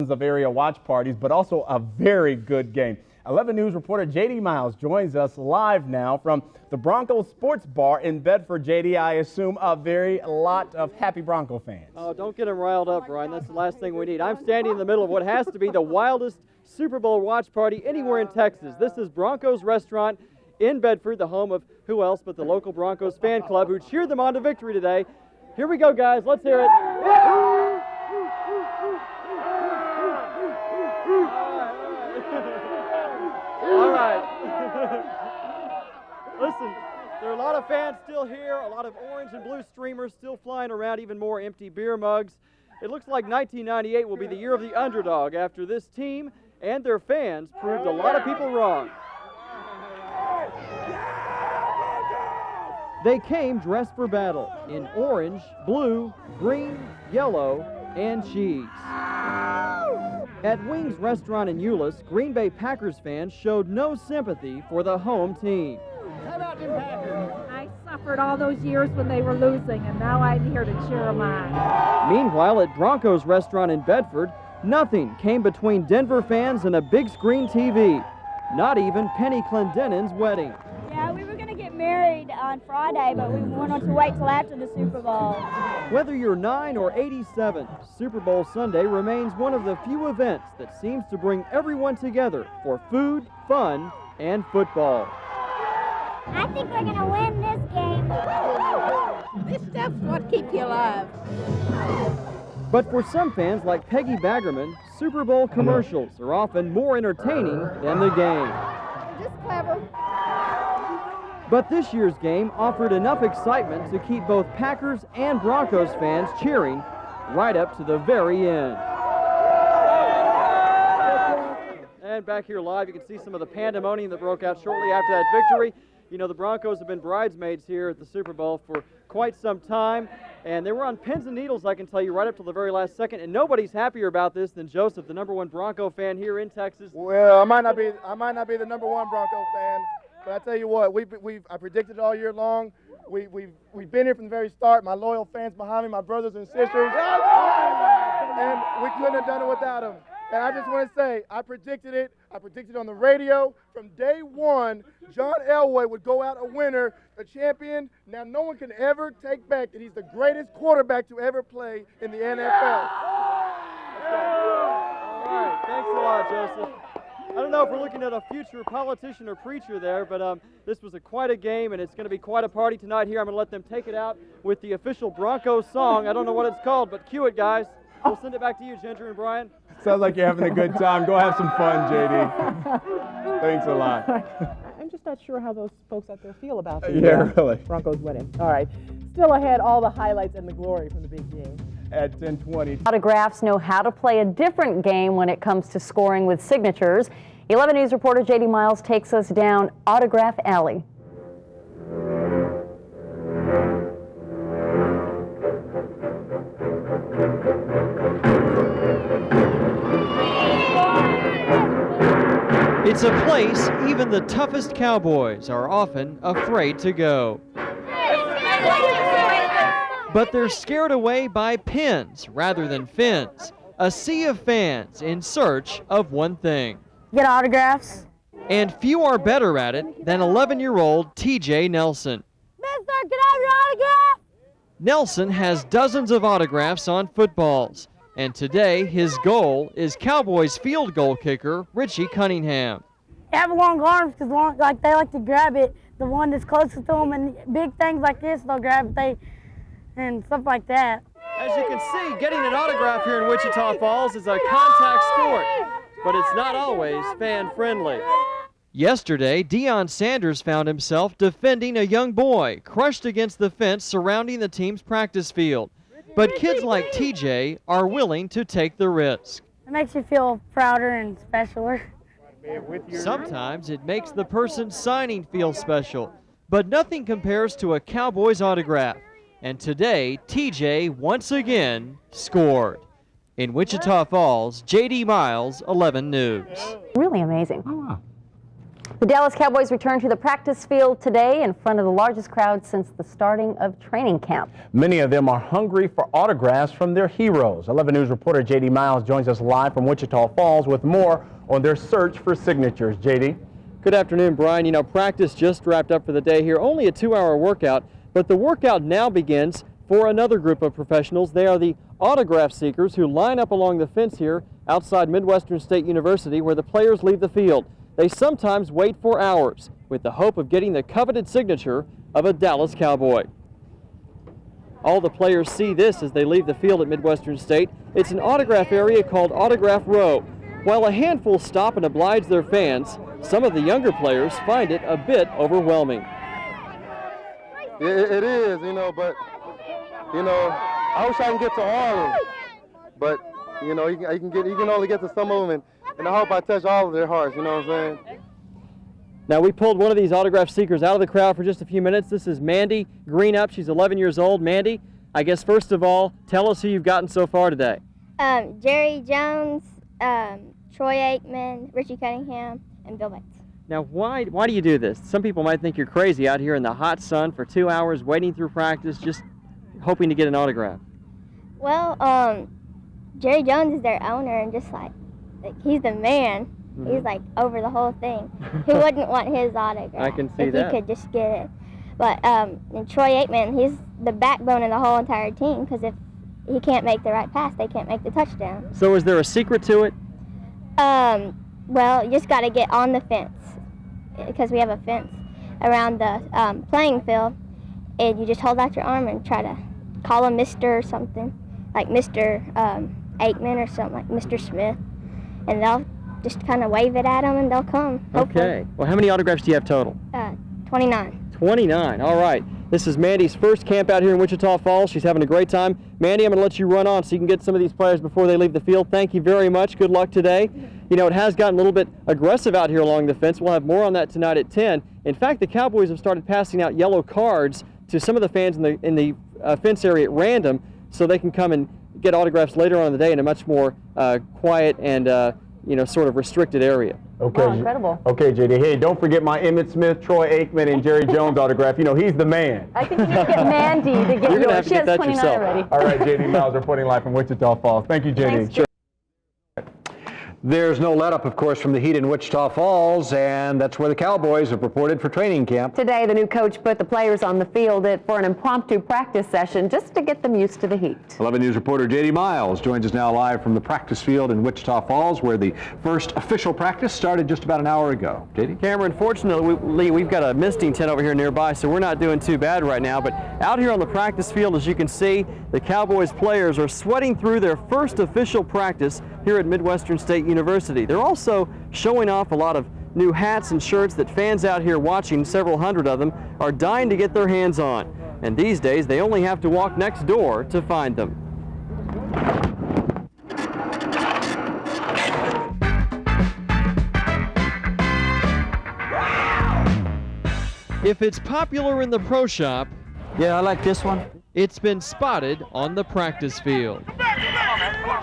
thousands of area watch parties, but also a very good game. 11 News reporter J.D. Miles joins us live now from the Broncos Sports Bar in Bedford. J.D., I assume a lot of happy Bronco fans. Oh, don't get them riled up, Brian. That's the last thing we need. I'm standing in the middle of what has to be the wildest Super Bowl watch party anywhere in Texas. This is Broncos Restaurant in Bedford, the home of who else but the local Broncos fan club who cheered them on to victory today. Here we go, guys. Let's hear it. All right. Listen, there are a lot of fans still here, a lot of orange and blue streamers still flying around, even more empty beer mugs. It looks like 1998 will be the year of the underdog after this team and their fans proved a lot of people wrong. They came dressed for battle in orange, blue, green, yellow, and cheese. At Wings Restaurant in Euless, Green Bay Packers fans showed no sympathy for the home team. How about them Packers? I suffered all those years when they were losing, and now I'm here to cheer them on. Meanwhile, at Broncos Restaurant in Bedford, nothing came between Denver fans and a big screen TV. Not even Penny Clendenin's wedding. Yeah, we were going to get married on Friday, but we wanted to wait till after the Super Bowl. Whether you're 9 or 87, Super Bowl Sunday remains one of the few events that seems to bring everyone together for food, fun, and football. I think we're going to win this game. This stuff's what keeps you alive. But for some fans like Peggy Baggerman, Super Bowl commercials are often more entertaining than the game. Just clever. But this year's game offered enough excitement to keep both Packers and Broncos fans cheering right up to the very end. And back here live, you can see some of the pandemonium that broke out shortly after that victory. You know, the Broncos have been bridesmaids here at the Super Bowl for quite some time, and they were on pins and needles, I can tell you, right up to the very last second, and nobody's happier about this than Joseph, the ¡1 Bronco fan here in Texas. Well, I might not be the #1 Bronco fan, but I tell you what, I predicted it all year long. We've been here from the very start. My loyal fans behind me, my brothers and sisters, and we couldn't have done it without them. And I just want to say, I predicted it. I predicted on the radio from day one, John Elway would go out a winner, a champion. Now no one can ever take back that he's the greatest quarterback to ever play in the NFL. All right, thanks a lot, Joseph. I don't know if we're looking at a future politician or preacher there, but this was quite a game, and it's going to be quite a party tonight here. I'm going to let them take it out with the official Broncos song. I don't know what it's called, but cue it, guys. We'll send it back to you, Ginger and Brian. Sounds like you're having a good time. Go have some fun, J.D. Thanks a lot. I'm just not sure how those folks out there feel about the really. Broncos winning. All right. Still ahead, all the highlights and the glory from the big game. At 10:20. Autographs know how to play a different game when it comes to scoring with signatures. 11 News reporter J.D. Miles takes us down Autograph Alley. It's a place even the toughest cowboys are often afraid to go. But they're scared away by pins rather than fins. A sea of fans in search of one thing. Get autographs. And few are better at it than 11-year-old TJ Nelson. Mister, can I have your autograph? Nelson has dozens of autographs on footballs. And today, his goal is Cowboys field goal kicker Richie Cunningham. They have long arms because they like to grab it, the one that's closest to them, and big things like this, they'll grab it and stuff like that. As you can see, getting an autograph here in Wichita Falls is a contact sport, but it's not always fan-friendly. Yesterday, Deion Sanders found himself defending a young boy crushed against the fence surrounding the team's practice field. But kids like TJ are willing to take the risk. It makes you feel prouder and specialer. Sometimes it makes the person signing feel special, but nothing compares to a Cowboys autograph. And today, TJ once again scored. In Wichita Falls, J.D. Miles, 11 News. Really amazing. Oh, wow. The Dallas Cowboys return to the practice field today in front of the largest crowd since the starting of training camp. Many of them are hungry for autographs from their heroes. 11 News reporter J.D. Miles joins us live from Wichita Falls with more on their search for signatures. J.D. Good afternoon, Brian. You know, practice just wrapped up for the day here. Only a 2-hour workout, but the workout now begins for another group of professionals. They are the autograph seekers who line up along the fence here outside Midwestern State University where the players leave the field. They sometimes wait for hours with the hope of getting the coveted signature of a Dallas Cowboy. All the players see this as they leave the field at Midwestern State. It's an autograph area called Autograph Row. While a handful stop and oblige their fans, some of the younger players find it a bit overwhelming. It is, but, I wish I can get to all of them. But, you can only get to some of them, and I hope I touch all of their hearts, you know what I'm saying? Now, we pulled one of these autograph seekers out of the crowd for just a few minutes. This is Mandy Greenup. She's 11 years old. Mandy, I guess first of all, tell us who you've gotten so far today. Jerry Jones, Troy Aikman, Richie Cunningham, and Bill Bates. Now, why do you do this? Some people might think you're crazy out here in the hot sun for 2 hours waiting through practice, just hoping to get an autograph. Well, Jerry Jones is their owner, and just like he's the man. Mm-hmm. He's like over the whole thing. Who wouldn't want his autograph? I can see if that. He could just get it. But and Troy Aikman, he's the backbone of the whole entire team, because if he can't make the right pass, they can't make the touchdown. So is there a secret to it? Well, you just got to get on the fence, because we have a fence around the playing field, and you just hold out your arm and try to call him Mr. or something, like Mr. Aikman or something, like Mr. Smith, and they'll just kind of wave it at them and they'll come, hopefully. Okay. Well, how many autographs do you have total? 29. 29. All right. This is Mandy's first camp out here in Wichita Falls. She's having a great time. Mandy, I'm going to let you run on so you can get some of these players before they leave the field. Thank you very much. Good luck today. You know, it has gotten a little bit aggressive out here along the fence. We'll have more on that tonight at 10. In fact, the Cowboys have started passing out yellow cards to some of the fans in the fence area at random so they can come and get autographs later on in the day in a much more quiet and sort of restricted area. Okay. Wow, incredible. Okay, JD. Hey, don't forget my Emmitt Smith, Troy Aikman, and Jerry Jones autograph. You know, he's the man. I think you need to get Mandy to get You're yours. gonna have to She get has that 29 yourself. already. All right, JD Miles reporting live from Wichita Falls. Thank you, JD. Thanks, There's no let-up, of course, from the heat in Wichita Falls, and that's where the Cowboys have reported for training camp. Today, the new coach put the players on the field for an impromptu practice session just to get them used to the heat. 11 News reporter J.D. Miles joins us now live from the practice field in Wichita Falls, where the first official practice started just about an hour ago. J.D.? Cameron, fortunately, we've got a misting tent over here nearby, so we're not doing too bad right now. But out here on the practice field, as you can see, the Cowboys players are sweating through their first official practice here at Midwestern State University. They're also showing off a lot of new hats and shirts that fans out here watching, several hundred of them, are dying to get their hands on. And these days, they only have to walk next door to find them. If it's popular in the pro shop, yeah, I like this one. It's been spotted on the practice field.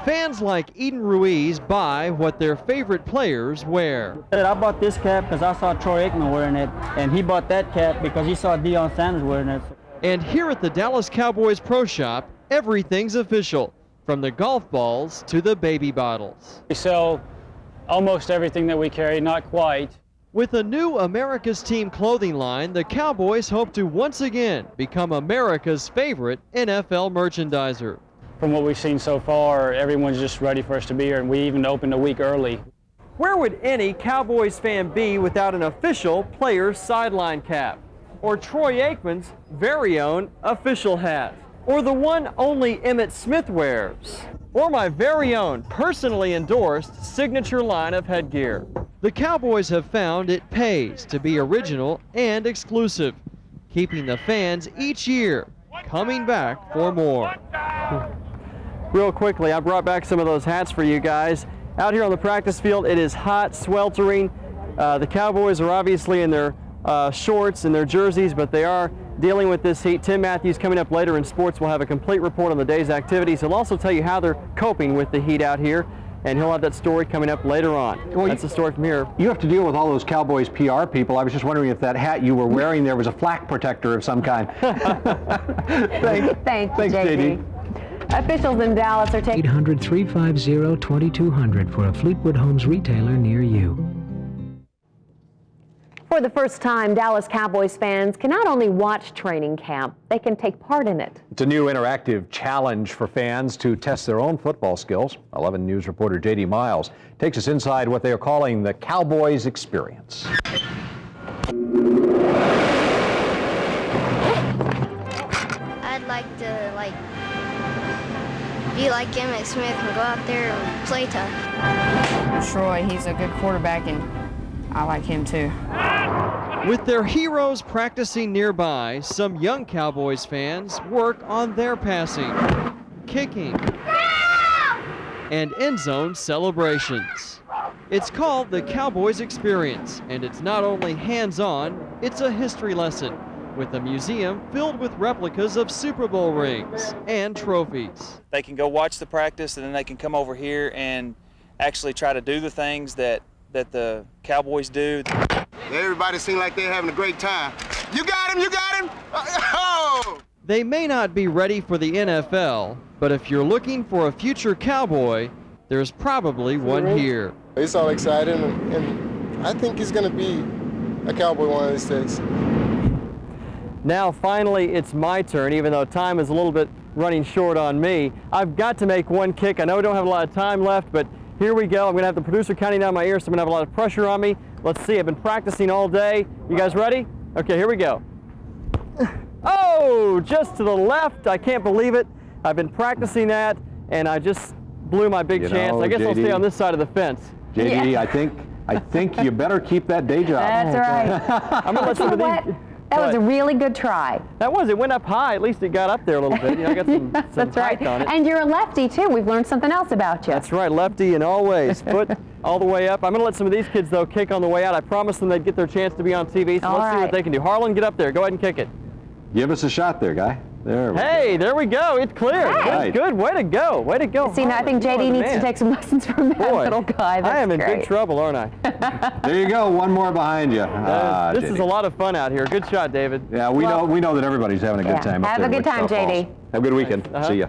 Fans like Eden Ruiz buy what their favorite players wear. I bought this cap because I saw Troy Aikman wearing it, and he bought that cap because he saw Deion Sanders wearing it. And here at the Dallas Cowboys Pro Shop, everything's official, from the golf balls to the baby bottles. We sell almost everything that we carry, not quite. With a new America's Team clothing line, the Cowboys hope to once again become America's favorite NFL merchandiser. From what we've seen so far, everyone's just ready for us to be here, and we even opened a week early. Where would any Cowboys fan be without an official player's sideline cap? Or Troy Aikman's very own official hat? Or the one only Emmitt Smith wears? Or my very own personally endorsed signature line of headgear? The Cowboys have found it pays to be original and exclusive, keeping the fans each year coming back for more. Real quickly, I brought back some of those hats for you guys. Out here on the practice field, it is hot, sweltering. The Cowboys are obviously in their shorts and their jerseys, but they are dealing with this heat. Tim Matthews, coming up later in sports, will have a complete report on the day's activities. He'll also tell you how they're coping with the heat out here. and he'll have that story coming up later on. Well, that's the story from here. You have to deal with all those Cowboys PR people. I was just wondering if that hat you were wearing there was a flak protector of some kind. Thanks, JD. Officials in Dallas are taking 800-350-2200 for a Fleetwood Homes retailer near you. For the first time, Dallas Cowboys fans can not only watch training camp, they can take part in it. It's a new interactive challenge for fans to test their own football skills. 11 News reporter JD Miles takes us inside what they are calling the Cowboys Experience. I'd like to be like Emmitt Smith and go out there and play tough. Troy, he's a good quarterback, and I like him too. With their heroes practicing nearby, some young Cowboys fans work on their passing, kicking, and end zone celebrations. It's called the Cowboys Experience, and it's not only hands-on, it's a history lesson with a museum filled with replicas of Super Bowl rings and trophies. They can go watch the practice, and then they can come over here and actually try to do the things that the Cowboys do. Everybody seems like they're having a great time. You got him, you got him! Oh! They may not be ready for the NFL, but if you're looking for a future Cowboy, there's probably one here. It's all exciting, and I think he's going to be a Cowboy one of these days. Now finally it's my turn, even though time is a little bit running short on me. I've got to make one kick. I know we don't have a lot of time left, but here we go. I'm going to have the producer counting down my ears, so I'm going to have a lot of pressure on me. Let's see, I've been practicing all day. You guys ready? Okay, here we go. Oh, just to the left. I can't believe it. I've been practicing that, and I just blew my big chance. I guess JD, I'll stay on this side of the fence. JD, yeah. I think you better keep that day job. That's right. I'm going to let some of these... That was a really good try. That was. It went up high. At least it got up there a little bit. You know, I got some That's right. height on it. And you're a lefty, too. We've learned something else about you. That's right. Lefty and always. Foot all the way up. I'm going to let some of these kids, though, kick on the way out. I promised them they'd get their chance to be on TV, so let's see what they can do. Harlan, get up there. Go ahead and kick it. Give us a shot there, guy. There we go. There we go. It's clear. Hey. Good. Way to go. Way to go. See, now I think JD needs to take some lessons from that little guy. That's I am in great. big trouble, aren't I? There you go. One more behind you. This is a lot of fun out here. Good shot, David. Yeah, we know that everybody's having a good time up Have there. a good time, JD. Have a good weekend. See ya.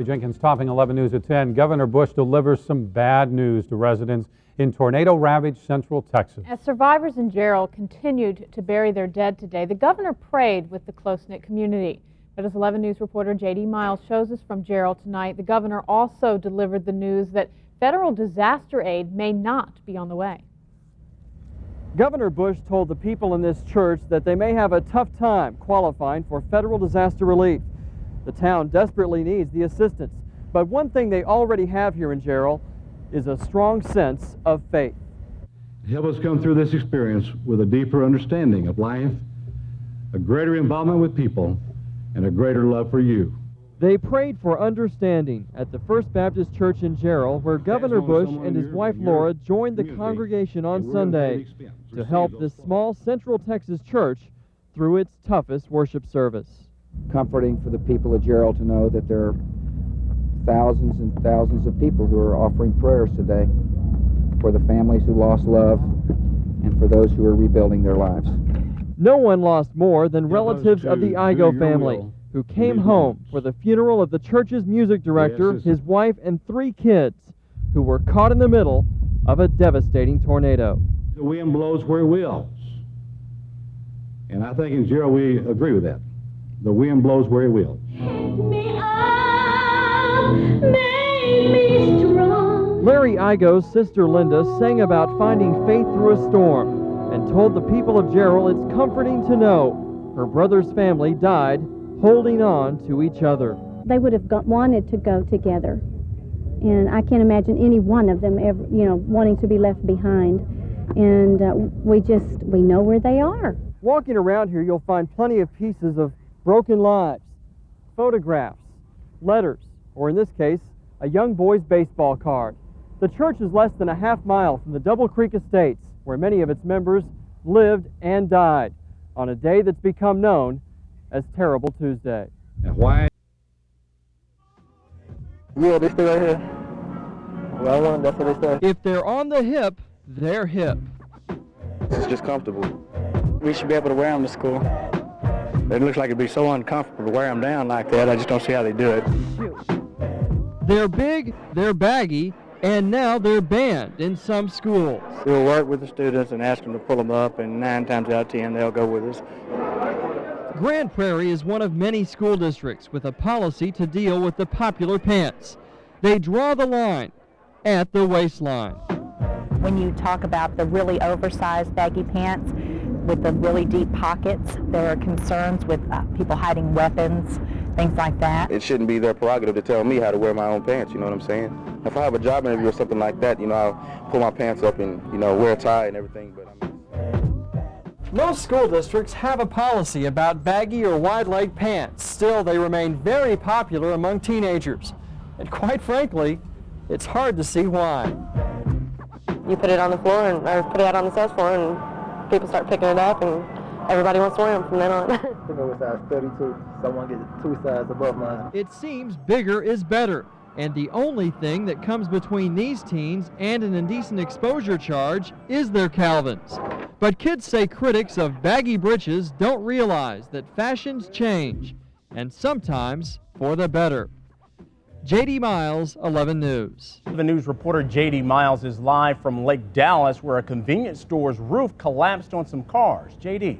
Jenkins topping 11 News at 10. Governor Bush delivers some bad news to residents in tornado-ravaged Central Texas. As survivors in Gerald continued to bury their dead today, the governor prayed with the close-knit community. But as 11 News reporter JD Miles shows us from Gerald tonight, the governor also delivered the news that federal disaster aid may not be on the way. Governor Bush told the people in this church that they may have a tough time qualifying for federal disaster relief. The town desperately needs the assistance, but one thing they already have here in Gerald is a strong sense of faith. Help us come through this experience with a deeper understanding of life, a greater involvement with people, and a greater love for you. They prayed for understanding at the First Baptist Church in Gerald, where Governor Bush and his wife Laura joined the congregation on Sunday to help this small Central Texas church through its toughest worship service. Comforting for the people of Gerald to know that there are thousands and thousands of people who are offering prayers today for the families who lost love and for those who are rebuilding their lives. No one lost more than relatives of the Igo family, who came home for the funeral of the church's music director, his wife, and 3 kids who were caught in the middle of a devastating tornado. The wind blows where it wills. And I think in Gerald we agree with that. The wind blows where it wills. Larry Igo's sister Linda sang about finding faith through a storm and told the people of Gerald it's comforting to know her brother's family died holding on to each other. They would have wanted to go together, and I can't imagine any one of them ever, wanting to be left behind. And we know where they are. Walking around here, you'll find plenty of pieces of broken lives, photographs, letters, or in this case, a young boy's baseball card. The church is less than a half mile from the Double Creek Estates, where many of its members lived and died on a day that's become known as Terrible Tuesday. And why? Yeah, this thing right here. Well, that's what they say. If they're on the hip, they're hip. It's just comfortable. We should be able to wear them to school. It looks like it'd be so uncomfortable to wear them down like that. I just don't see how they do it. They're big, they're baggy, and now they're banned in some schools. We'll work with the students and ask them to pull them up, and 9 times out of 10 they'll go with us. Grand Prairie is one of many school districts with a policy to deal with the popular pants. They draw the line at the waistline. When you talk about the really oversized baggy pants with the really deep pockets, there are concerns with people hiding weapons, things like that. It shouldn't be their prerogative to tell me how to wear my own pants, you know what I'm saying? If I have a job interview or something like that, I'll pull my pants up and, wear a tie and everything. But Most school districts have a policy about baggy or wide-leg pants. Still, they remain very popular among teenagers. And quite frankly, it's hard to see why. You put it on the floor, or put it out on the sales floor, and people start picking it up, and everybody wants to wear them from then on. I think I was size 32. Someone gets 2 sizes above mine. It seems bigger is better, and the only thing that comes between these teens and an indecent exposure charge is their Calvins. But kids say critics of baggy britches don't realize that fashions change, and sometimes for the better. J.D. Miles, 11 News. 11 News reporter J.D. Miles is live from Lake Dallas, where a convenience store's roof collapsed on some cars. J.D.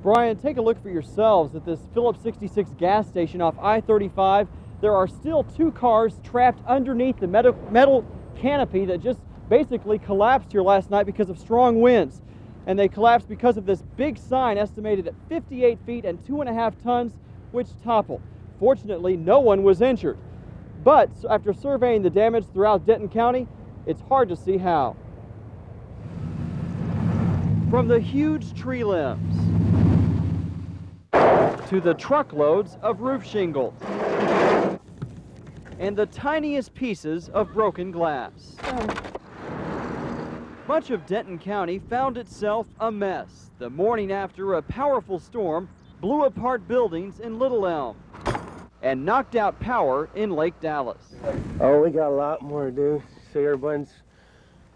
Brian, take a look for yourselves at this Phillips 66 gas station off I-35. There are still 2 cars trapped underneath the metal canopy that just basically collapsed here last night because of strong winds. And they collapsed because of this big sign estimated at 58 feet and 2.5 tons, which toppled. Fortunately, no one was injured. But after surveying the damage throughout Denton County, it's hard to see how. From the huge tree limbs to the truckloads of roof shingles and the tiniest pieces of broken glass. Much of Denton County found itself a mess the morning after a powerful storm blew apart buildings in Little Elm and knocked out power in Lake Dallas. Oh, we got a lot more to do. See, everyone's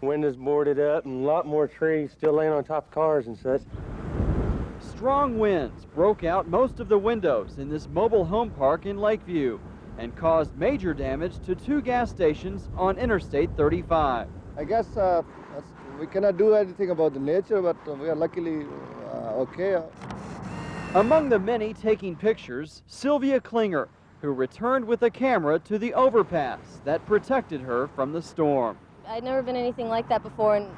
windows boarded up and a lot more trees still laying on top of cars and such. Strong winds broke out most of the windows in this mobile home park in Lakeview and caused major damage to 2 gas stations on Interstate 35. I guess we cannot do anything about the nature, but we are luckily okay. Among the many taking pictures, Sylvia Klinger, who returned with a camera to the overpass that protected her from the storm. I'd never been anything like that before, and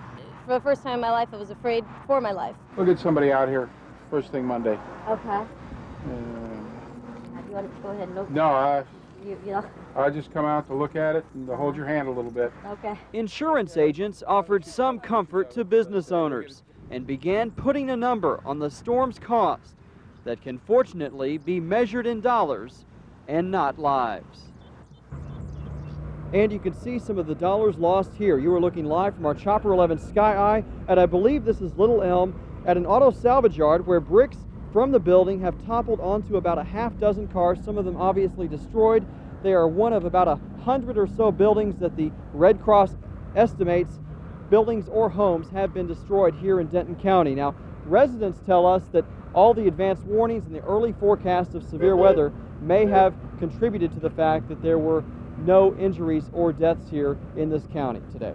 for the first time in my life, I was afraid for my life. We'll get somebody out here first thing Monday. Okay. You want to go ahead and look? No, Yeah. I just come out to look at it and to hold your hand a little bit. Okay. Insurance agents offered some comfort to business owners and began putting a number on the storm's cost that can fortunately be measured in dollars and not lives. And you can see some of the dollars lost here. You are looking live from our Chopper 11 Sky Eye, and I believe this is Little Elm, at an auto salvage yard where bricks from the building have toppled onto about a half-dozen cars, some of them obviously destroyed. They are one of about 100 or so buildings that the Red Cross estimates buildings or homes have been destroyed here in Denton County. Now, residents tell us that all the advanced warnings and the early forecast of severe weather may have contributed to the fact that there were no injuries or deaths here in this county today.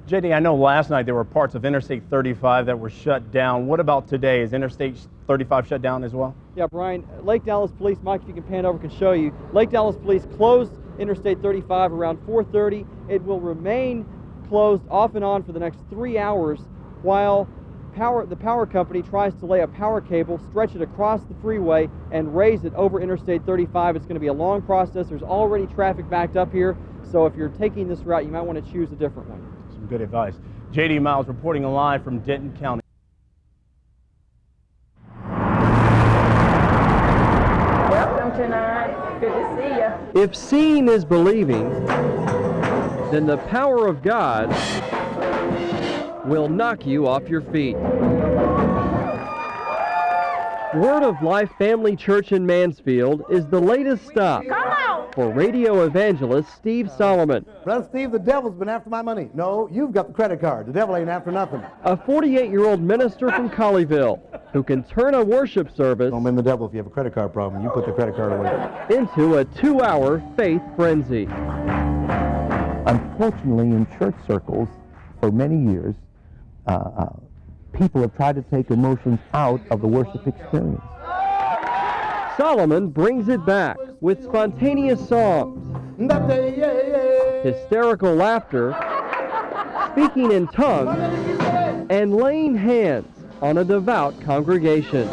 JD, I know last night there were parts of Interstate 35 that were shut down. What about today? Is Interstate 35 shut down as well? Yeah, Brian, Lake Dallas Police, Mike, if you can pan over, can show you. Lake Dallas Police closed Interstate 35 around 4:30. It will remain closed off and on for the next 3 hours while the power company tries to lay a power cable, stretch it across the freeway, and raise it over Interstate 35. It's going to be a long process. There's already traffic backed up here, so if you're taking this route, you might want to choose a different one. Some good advice. J.D. Miles reporting live from Denton County. Welcome tonight. Good to see you. If seeing is believing, then the power of God will knock you off your feet. Word of Life Family Church in Mansfield is the latest stop for radio evangelist Steve Solomon. Brother Steve, the devil's been after my money. No, you've got the credit card. The devil ain't after nothing. A 48-year-old minister from Colleyville who can turn a worship service Don't blame the devil if you have a credit card problem. You put the credit card away. into a 2-hour faith frenzy. Unfortunately, in church circles, for many years, people have tried to take emotions out of the worship experience. Solomon brings it back with spontaneous songs, hysterical laughter, speaking in tongues, and laying hands on a devout congregation.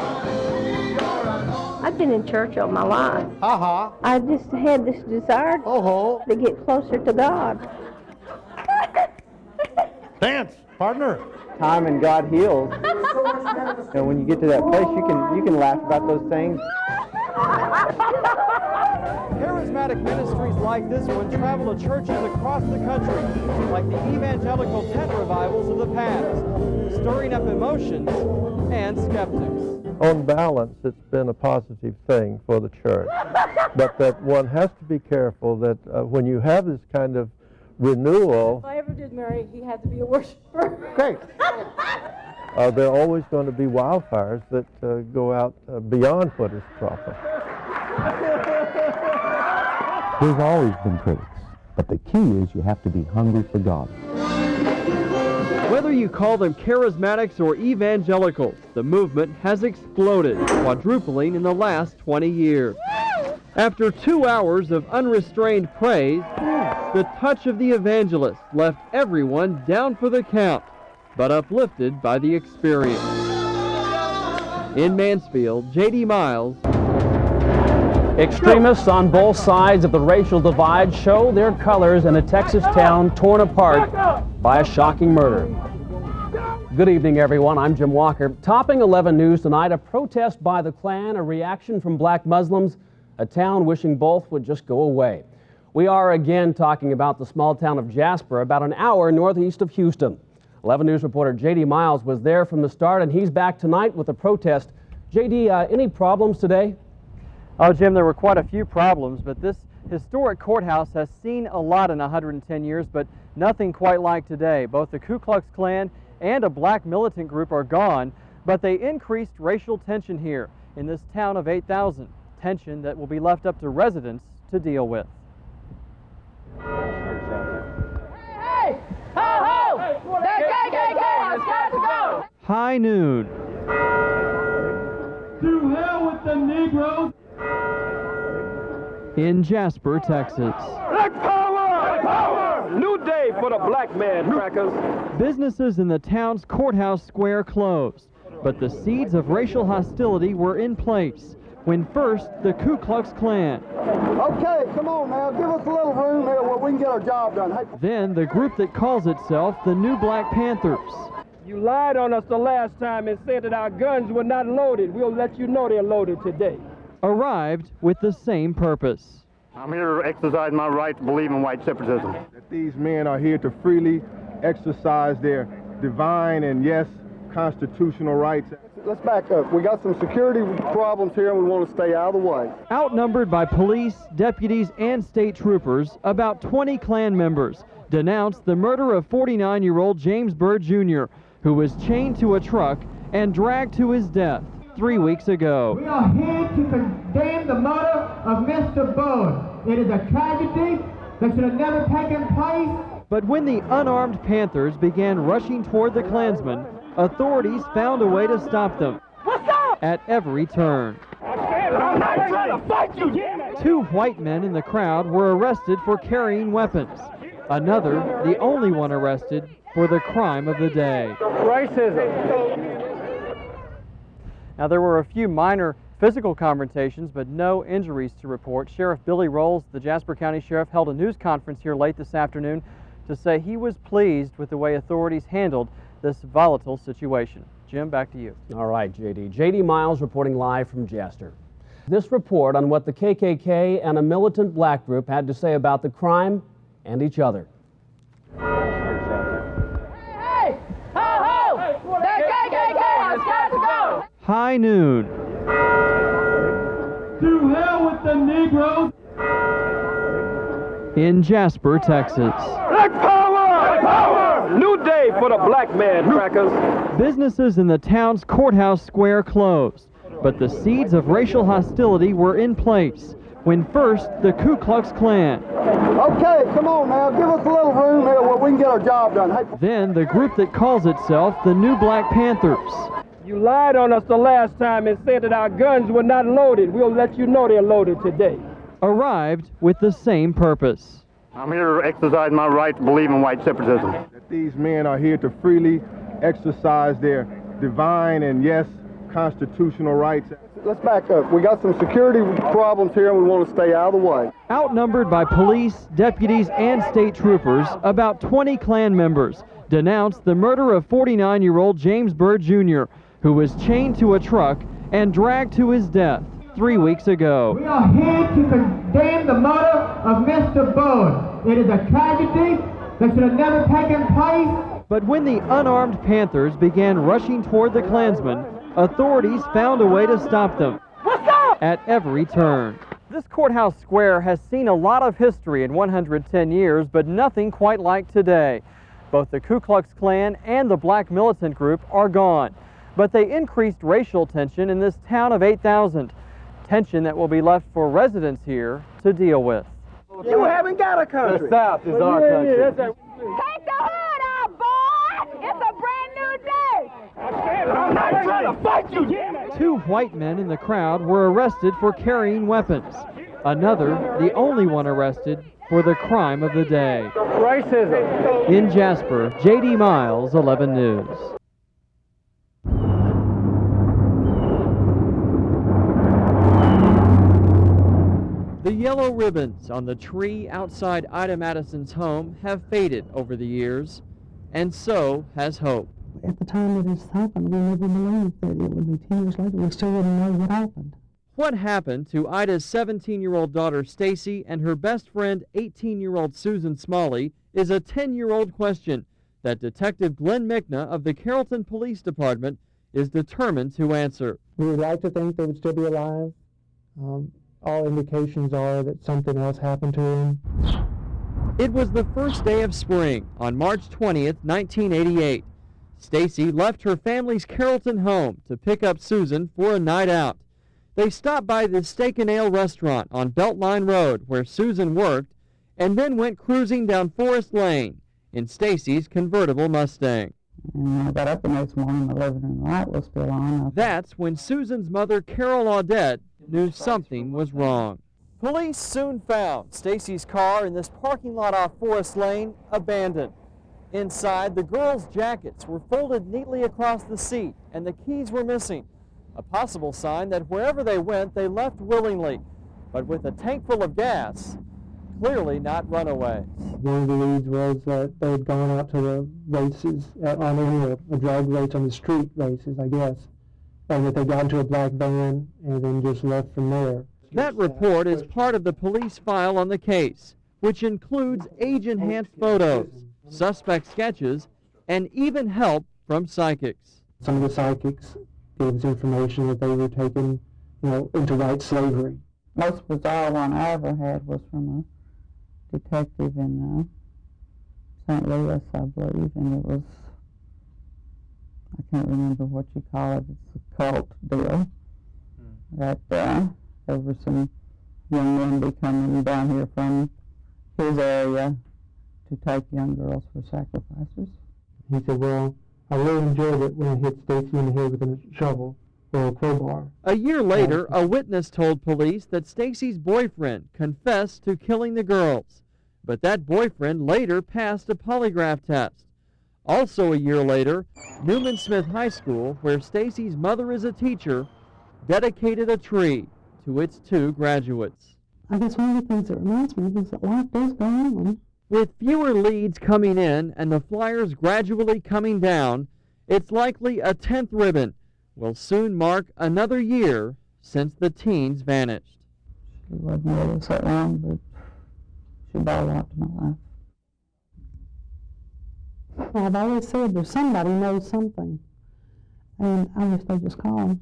I've been in church all my life. I just had this desire to get closer to God. Dance, partner. Time and God heals. And when you get to that place, you can laugh about those things. Charismatic ministries like this one travel to churches across the country, like the evangelical tent revivals of the past, stirring up emotions and skeptics. On balance, it's been a positive thing for the church, but that one has to be careful that when you have this kind of renewal, If I ever did marry, he had to be a worshiper. Great. there are always going to be wildfires that go out beyond what is proper. There's always been critics, but the key is you have to be hungry for God. Whether you call them charismatics or evangelicals, the movement has exploded, quadrupling in the last 20 years. After 2 hours of unrestrained praise, the touch of the evangelist left everyone down for the count, but uplifted by the experience. In Mansfield, J.D. Miles. Extremists on both sides of the racial divide show their colors in a Texas town torn apart by a shocking murder. Good evening, everyone. I'm Jim Walker. Topping 11 News tonight, a protest by the Klan, a reaction from black Muslims, a town wishing both would just go away. We are again talking about the small town of Jasper, about an hour northeast of Houston. 11 News reporter J.D. Miles was there from the start, and he's back tonight with a protest. J.D., any problems today? Oh, Jim, there were quite a few problems, but this historic courthouse has seen a lot in 110 years, but nothing quite like today. Both the Ku Klux Klan and a black militant group are gone, but they increased racial tension here in this town of 8,000, tension that will be left up to residents to deal with. Hey! Ho, ho! That KKK has got to go! High noon. To hell with the Negroes! In Jasper, Texas. Black power! Black power! New day for the black man, crackers. Businesses in the town's courthouse square closed, but the seeds of racial hostility were in place when first the Ku Klux Klan. Okay, come on now, give us a little room here where we can get our job done. Hey. Then the group that calls itself the New Black Panthers. You lied on us the last time and said that our guns were not loaded. We'll let you know they're loaded today. Arrived with the same purpose. I'm here to exercise my right to believe in white separatism. That these men are here to freely exercise their divine and, yes, constitutional rights. Let's back up. We got some security problems here and we want to stay out of the way. Outnumbered by police, deputies, and state troopers, about 20 Klan members denounced the murder of 49-year-old James Byrd Jr., who was chained to a truck and dragged to his death 3 weeks ago. We are here to condemn the murder of Mr. Byrd. It is a tragedy that should have never taken place. But when the unarmed Panthers began rushing toward the Klansmen, authorities found a way to stop them. What's up? At every turn. I'm not trying to fight you, damn it! 2 white men in the crowd were arrested for carrying weapons. Another, the only one arrested, for the crime of the day. Racism. Now, there were a few minor physical confrontations, but no injuries to report. Sheriff Billy Rolls, the Jasper County Sheriff, held a news conference here late this afternoon to say he was pleased with the way authorities handled this volatile situation. Jim, back to you. All right, J.D. J.D. Miles reporting live from Jasper. This report on what the KKK and a militant black group had to say about the crime and each other. Hey! Ho, ho! That KKK has got to go! High noon. To hell with the Negroes! in Jasper, Texas. Black power! Black power! New day for the black man, crackers. Businesses in the town's courthouse square closed, but the seeds of racial hostility were in place when first the Ku Klux Klan. Okay, come on now, give us a little room here where we can get our job done. Hey. Then the group that calls itself the New Black Panthers. You lied on us the last time and said that our guns were not loaded. We'll let you know they're loaded today. Arrived with the same purpose. I'm here to exercise my right to believe in white separatism. That these men are here to freely exercise their divine and, yes, constitutional rights. Let's back up. We got some security problems here and we want to stay out of the way. Outnumbered by police, deputies, and state troopers, about 20 Klan members denounced the murder of 49-year-old James Byrd Jr., who was chained to a truck and dragged to his death 3 weeks ago. We are here to condemn the murder of Mr. Byrd. It is a tragedy that should have never taken place. But when the unarmed Panthers began rushing toward the Klansmen, authorities found a way to stop them. What's up? At every turn. This courthouse square has seen a lot of history in 110 years, but nothing quite like today. Both the Ku Klux Klan and the black militant group are gone, but they increased racial tension in this town of 8,000, tension that will be left for residents here to deal with. You haven't got a country. The South is our country. Take the hood off, boy! It's a brand new day! I'm not trying to fight you, damn it! 2 white men in the crowd were arrested for carrying weapons. Another, the only one arrested, for the crime of the day. Racism. In Jasper, J.D. Miles, 11 News. The yellow ribbons on the tree outside Ida Madison's home have faded over the years, and so has hope. At the time that this happened, we never believed that it would be 10 years later. We still wouldn't know what happened. What happened to Ida's 17-year-old daughter Stacy and her best friend 18-year-old Susan Smalley is a 10-year-old question that Detective Glenn Mickna of the Carrollton Police Department is determined to answer. We would like to think they would still be alive. All indications are that something else happened to him. It was the first day of spring on March 20th, 1988. Stacy left her family's Carrollton home to pick up Susan for a night out. They stopped by the Steak and Ale restaurant on Beltline Road where Susan worked and then went cruising down Forest Lane in Stacy's convertible Mustang. And I got up the next morning, the living room light was still on. That's when Susan's mother, Carol Audette, knew something was wrong. Police soon found Stacy's car in this parking lot off Forest Lane, abandoned. Inside, the girls' jackets were folded neatly across the seat and the keys were missing. A possible sign that wherever they went, they left willingly, but with a tank full of gas, clearly not runaways. One of the leads was that they had gone out to the races, the drag race on the street races, I guess, and that they got into a black van and then just left from there. That report is part of the police file on the case, which includes age-enhanced photos, suspect sketches, and even help from psychics. Some of the psychics gave us information that they were taken, into white slavery. Most bizarre one I ever had was from a detective in St. Louis, I believe, and it was, I can't remember what you call it, it's a cult deal, that there were some young men be coming down here from his area to take young girls for sacrifices. He said, well, I really enjoyed it when I hit Stacy in the head with a shovel or a crowbar. A year later, a witness told police that Stacy's boyfriend confessed to killing the girls, but that boyfriend later passed a polygraph test. Also a year later, Newman Smith High School, where Stacy's mother is a teacher, dedicated a tree to its 2 graduates. I guess one of the things that reminds me is that life does go on. With fewer leads coming in and the flyers gradually coming down, it's likely a 10th ribbon will soon mark another year since the teens vanished. She wasn't with us that long, but she brought a lot to my life. Well, I've always said there's somebody knows something, and I wish they just call them.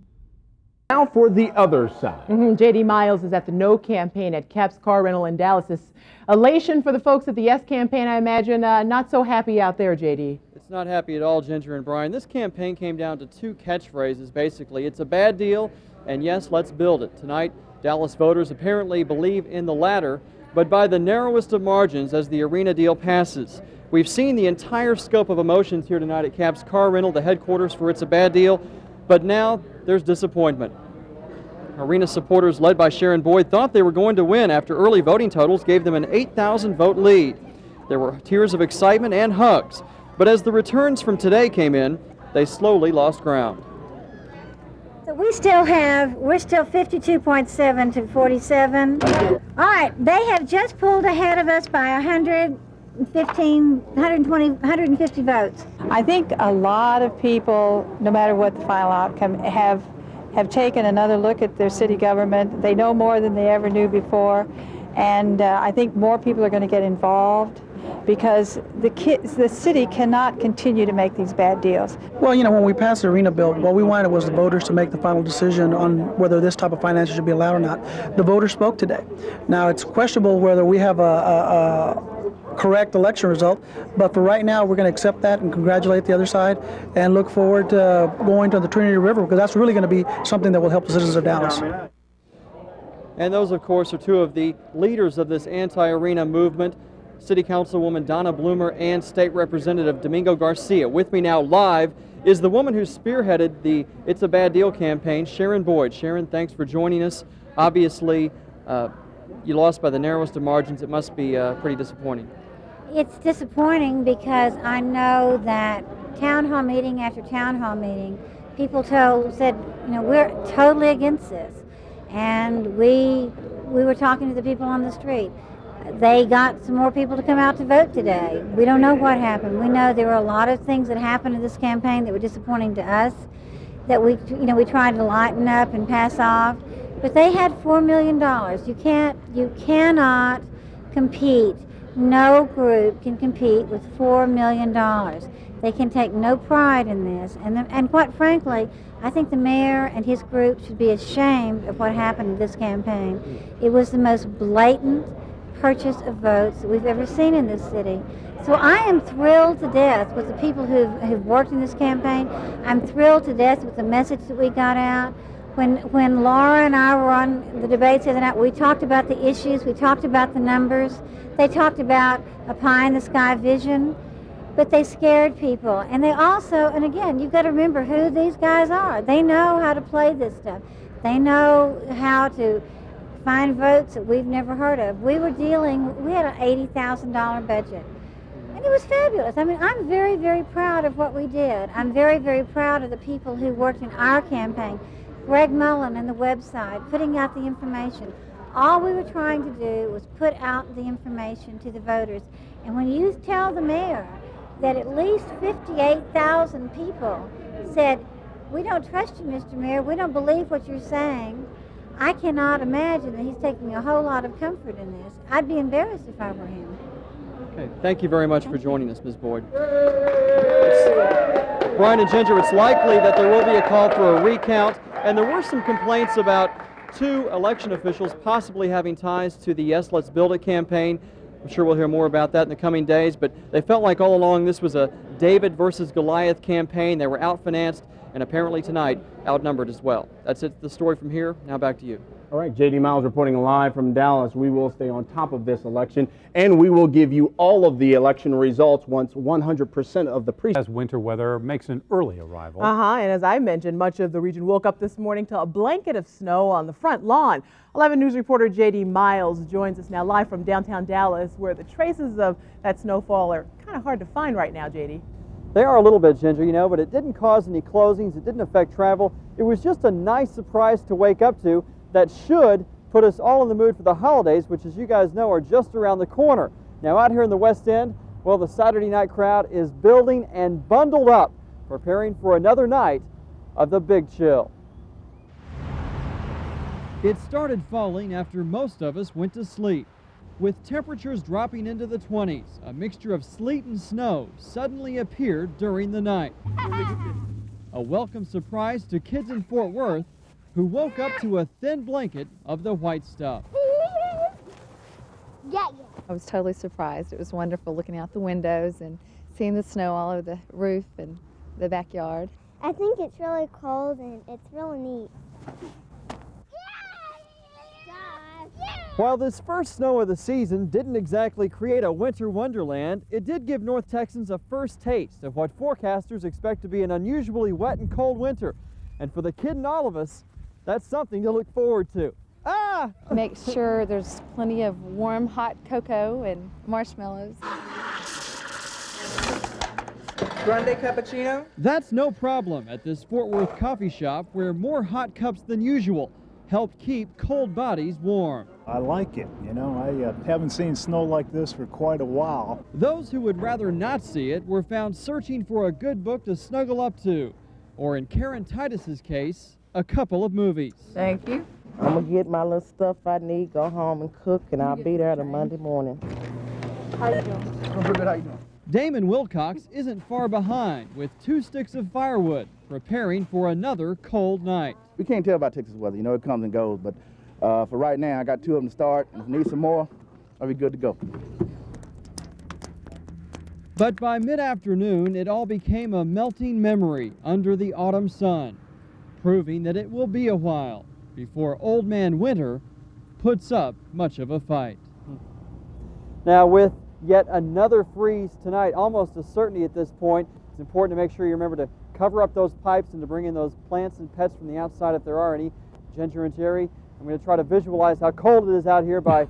Now for the other side. J.D. Miles is at the No campaign at Cap's Car Rental in Dallas. This elation for the folks at the Yes campaign, I imagine. Not so happy out there, J.D. It's not happy at all, Ginger and Brian. This campaign came down to two catchphrases, basically. It's a bad deal, and yes, let's build it. Tonight, Dallas voters apparently believe in the latter, but by the narrowest of margins as the arena deal passes. We've seen the entire scope of emotions here tonight at Cap's Car Rental, the headquarters for It's a Bad Deal, but now there's disappointment. Arena supporters led by Sharon Boyd thought they were going to win after early voting totals gave them an 8,000 vote lead. There were tears of excitement and hugs, but as the returns from today came in, they slowly lost ground. So we're still 52.7 to 47. All right, they have just pulled ahead of us by 150 votes. I think a lot of people, no matter what the final outcome, have taken another look at their city government. They know more than they ever knew before, and I think more people are going to get involved because the city cannot continue to make these bad deals. Well, you know, when we passed the arena bill, what we wanted was the voters to make the final decision on whether this type of financing should be allowed or not. The voters spoke today. Now, it's questionable whether we have a correct election result, but for right now, we're going to accept that and congratulate the other side and look forward to going to the Trinity River, because that's really going to be something that will help the citizens of Dallas. And those, of course, are two of the leaders of this anti-arena movement, City Councilwoman Donna Bloomer and State Representative Domingo Garcia. With me now live is the woman who spearheaded the It's a Bad Deal campaign, Sharon Boyd. Sharon, thanks for joining us. Obviously, you lost by the narrowest of margins. It must be pretty disappointing. It's disappointing because I know that town hall meeting after town hall meeting, people said, you know, we're totally against this. And we were talking to the people on the street. They got some more people to come out to vote today. We don't know what happened. We know there were a lot of things that happened in this campaign that were disappointing to us, that we tried to lighten up and pass off. But they had $4 million. You cannot compete. No group can compete with $4 million. They can take no pride in this. And quite frankly, I think the mayor and his group should be ashamed of what happened in this campaign. It was the most blatant purchase of votes that we've ever seen in this city. So I am thrilled to death with the people who've worked in this campaign. I'm thrilled to death with the message that we got out. When Laura and I were on the debates the other night, we talked about the issues, we talked about the numbers. They talked about a pie-in-the-sky vision, but they scared people. And they also, and again, you've got to remember who these guys are. They know how to play this stuff. They know how to find votes that we've never heard of. We had an $80,000 budget. And it was fabulous. I mean, I'm very, very proud of what we did. I'm very, very proud of the people who worked in our campaign. Greg Mullen and the website, putting out the information. All we were trying to do was put out the information to the voters. And when you tell the mayor that at least 58,000 people said, we don't trust you, Mr. Mayor, we don't believe what you're saying, I cannot imagine that he's taking a whole lot of comfort in this. I'd be embarrassed if I were him. Okay, thank you very much for joining us, Ms. Boyd. Brian and Ginger, it's likely that there will be a call for a recount, and there were some complaints about two election officials possibly having ties to the Yes, Let's Build It campaign. I'm sure we'll hear more about that in the coming days, but they felt like all along this was a David versus Goliath campaign. They were outfinanced, and apparently tonight outnumbered as well. That's it, the story from here. Now back to you. All right, J.D. Miles reporting live from Dallas. We will stay on top of this election, and we will give you all of the election results once 100% of the precincts. As winter weather makes an early arrival. And as I mentioned, much of the region woke up this morning to a blanket of snow on the front lawn. 11 News reporter J.D. Miles joins us now live from downtown Dallas, where the traces of that snowfall are kind of hard to find right now, J.D. They are a little bit, Ginger, you know, but it didn't cause any closings. It didn't affect travel. It was just a nice surprise to wake up to that should put us all in the mood for the holidays, which, as you guys know, are just around the corner. Now, out here in the West End, well, the Saturday night crowd is building and bundled up, preparing for another night of the Big Chill. It started falling after most of us went to sleep. With temperatures dropping into the 20s, a mixture of sleet and snow suddenly appeared during the night. A welcome surprise to kids in Fort Worth who woke up to a thin blanket of the white stuff. I was totally surprised. It was wonderful looking out the windows and seeing the snow all over the roof and the backyard. I think it's really cold and it's really neat. While this first snow of the season didn't exactly create a winter wonderland, it did give North Texans a first taste of what forecasters expect to be an unusually wet and cold winter. And for the kid and all of us, that's something to look forward to. Ah! Make sure there's plenty of warm, hot cocoa and marshmallows. Grande cappuccino? That's no problem at this Fort Worth coffee shop where more hot cups than usual help keep cold bodies warm. I like it. You know, I haven't seen snow like this for quite a while. Those who would rather not see it were found searching for a good book to snuggle up to, or in Karen Titus's case, a couple of movies. Thank you. I'm gonna get my little stuff I need, go home and cook, and I'll be there on Monday morning. How you doing? I'm pretty good. How you doing? Damon Wilcox isn't far behind with 2 sticks of firewood, preparing for another cold night. We can't tell about Texas weather, you know, it comes and goes, but for right now, I got 2 of them to start, and if you need some more, I'll be good to go. But by mid-afternoon, it all became a melting memory under the autumn sun, proving that it will be a while before Old Man Winter puts up much of a fight. Now, with yet another freeze tonight, almost a certainty at this point, it's important to make sure you remember to cover up those pipes and to bring in those plants and pets from the outside if there are any. Ginger and Jerry, I'm going to try to visualize how cold it is out here by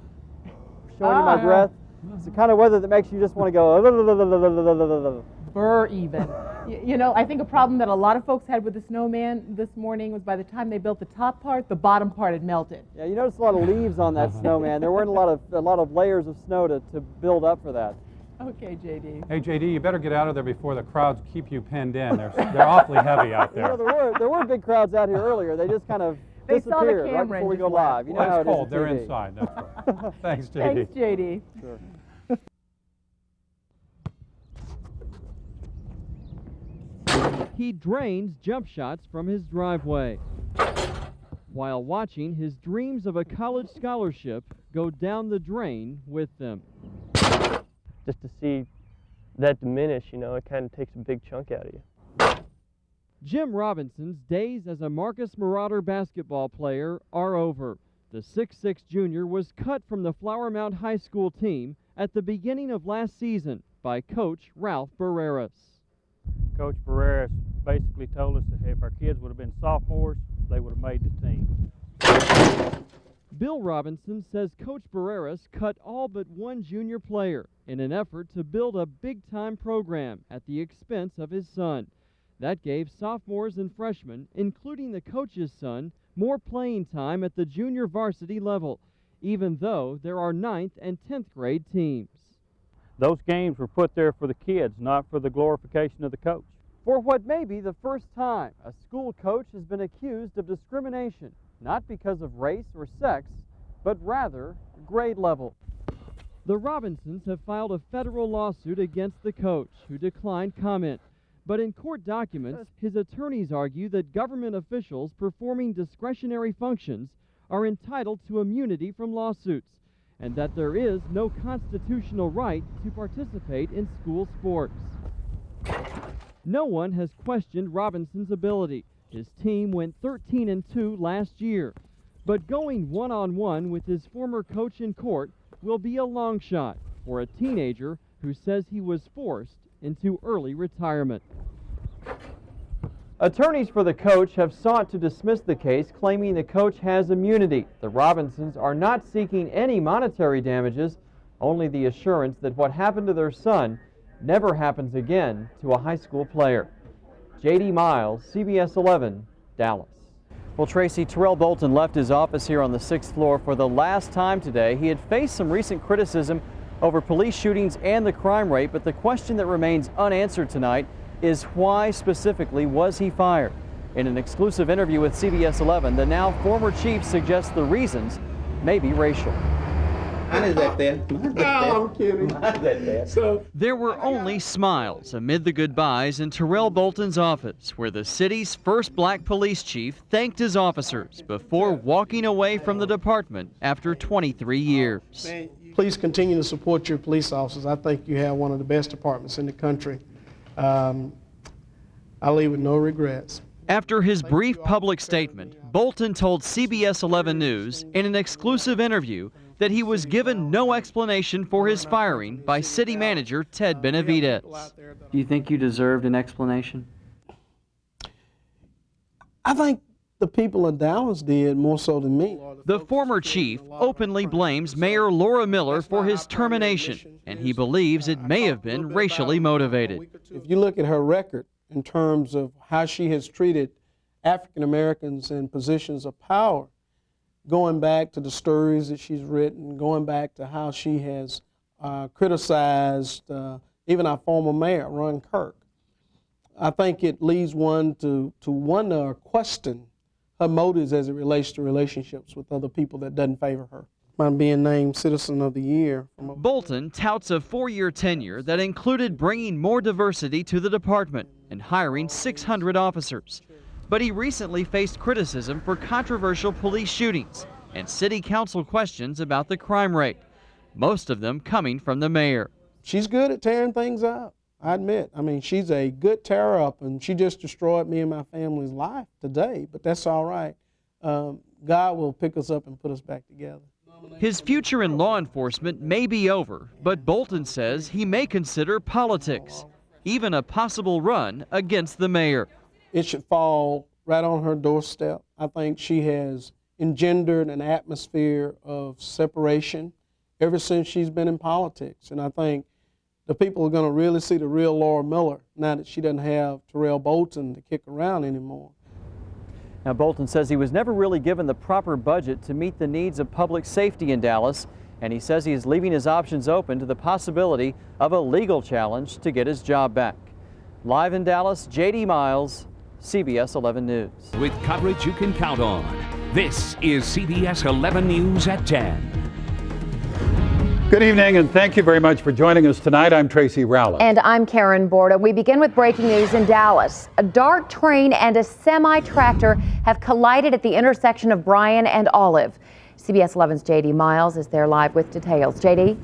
showing you my breath. It's the kind of weather that makes you just want to go Burr even. You know, I think a problem that a lot of folks had with the snowman this morning was by the time they built the top part, the bottom part had melted. Yeah, you notice a lot of leaves on that snowman. There weren't a lot of layers of snow to build up for that. Okay, JD. Hey, JD, you better get out of there before the crowds keep you pinned in. They're awfully heavy out there. You know, there were big crowds out here earlier. They just kind of disappeared right before we go live. You know how it is. It's cold. They're inside. That's right. Thanks, JD. Thanks, JD. Sure. He drains jump shots from his driveway while watching his dreams of a college scholarship go down the drain with them. Just to see that diminish, you know, it kind of takes a big chunk out of you. Jim Robinson's days as a Marcus Marauder basketball player are over. The 6'6" junior was cut from the Flower Mount High School team at the beginning of last season by Coach Ralph Barreras. Coach Barreras basically told us that if our kids would have been sophomores, they would have made the team. Bill Robinson says Coach Barreras cut all but one junior player in an effort to build a big-time program at the expense of his son. That gave sophomores and freshmen, including the coach's son, more playing time at the junior varsity level, even though there are 9th and 10th grade teams. Those games were put there for the kids, not for the glorification of the coach. For what may be the first time a school coach has been accused of discrimination, not because of race or sex, but rather grade level. The Robinsons have filed a federal lawsuit against the coach, who declined comment. But in court documents, his attorneys argue that government officials performing discretionary functions are entitled to immunity from lawsuits, and that there is no constitutional right to participate in school sports. No one has questioned Robinson's ability. His team went 13-2 last year, but going one-on-one with his former coach in court will be a long shot for a teenager who says he was forced into early retirement. Attorneys for the coach have sought to dismiss the case, claiming the coach has immunity. The Robinsons are not seeking any monetary damages, only the assurance that what happened to their son never happens again to a high school player. J.D. Miles, CBS 11, Dallas. Well, Tracy, Terrell Bolton left his office here on the 6th floor for the last time today. He had faced some recent criticism over police shootings and the crime rate, but the question that remains unanswered tonight is why specifically was he fired? In an exclusive interview with CBS 11, the now former chief suggests the reasons may be racial. Mine is that there. No, I'm kidding. Mine's that there. So There were only smiles amid the goodbyes in Terrell Bolton's office, where the city's first black police chief thanked his officers before walking away from the department after 23 years. please continue to support your police officers. I think you have one of the best departments in the country. I leave with no regrets. After his brief public statement, Bolton told CBS11 News in an exclusive interview that he was given no explanation for his firing by city manager Ted Benavidez. Do you think you deserved an explanation? I think the people of Dallas did more so than me. The former chief openly blames Mayor Laura Miller for his termination, and he believes it may have been racially motivated. If you look at her record in terms of how she has treated African Americans in positions of power, going back to the stories that she's written, going back to how she has criticized even our former mayor, Ron Kirk, I think it leads one to wonder or question her motives as it relates to relationships with other people that doesn't favor her. By being named Citizen of the Year. Bolton touts a 4-year tenure that included bringing more diversity to the department and hiring 600 officers. But he recently faced criticism for controversial police shootings and city council questions about the crime rate, most of them coming from the mayor. She's good at tearing things up, I admit. I mean, she's a good tear up, and she just destroyed me and my family's life today, but that's all right. God will pick us up and put us back together. His future in law enforcement may be over, but Bolton says he may consider politics, even a possible run against the mayor. It should fall right on her doorstep. I think she has engendered an atmosphere of separation ever since she's been in politics. And I think the people are going to really see the real Laura Miller now that she doesn't have Terrell Bolton to kick around anymore. Now, Bolton says he was never really given the proper budget to meet the needs of public safety in Dallas, and he says he is leaving his options open to the possibility of a legal challenge to get his job back. Live in Dallas, J.D. Miles, CBS 11 News. With coverage you can count on, this is CBS 11 News at 10. Good evening, and thank you very much for joining us tonight. I'm Tracy Rowland. And I'm Karen Borda. We begin with breaking news in Dallas. A dark train and a semi-tractor have collided at the intersection of Bryan and Olive. CBS 11's J.D. Miles is there live with details. J.D.?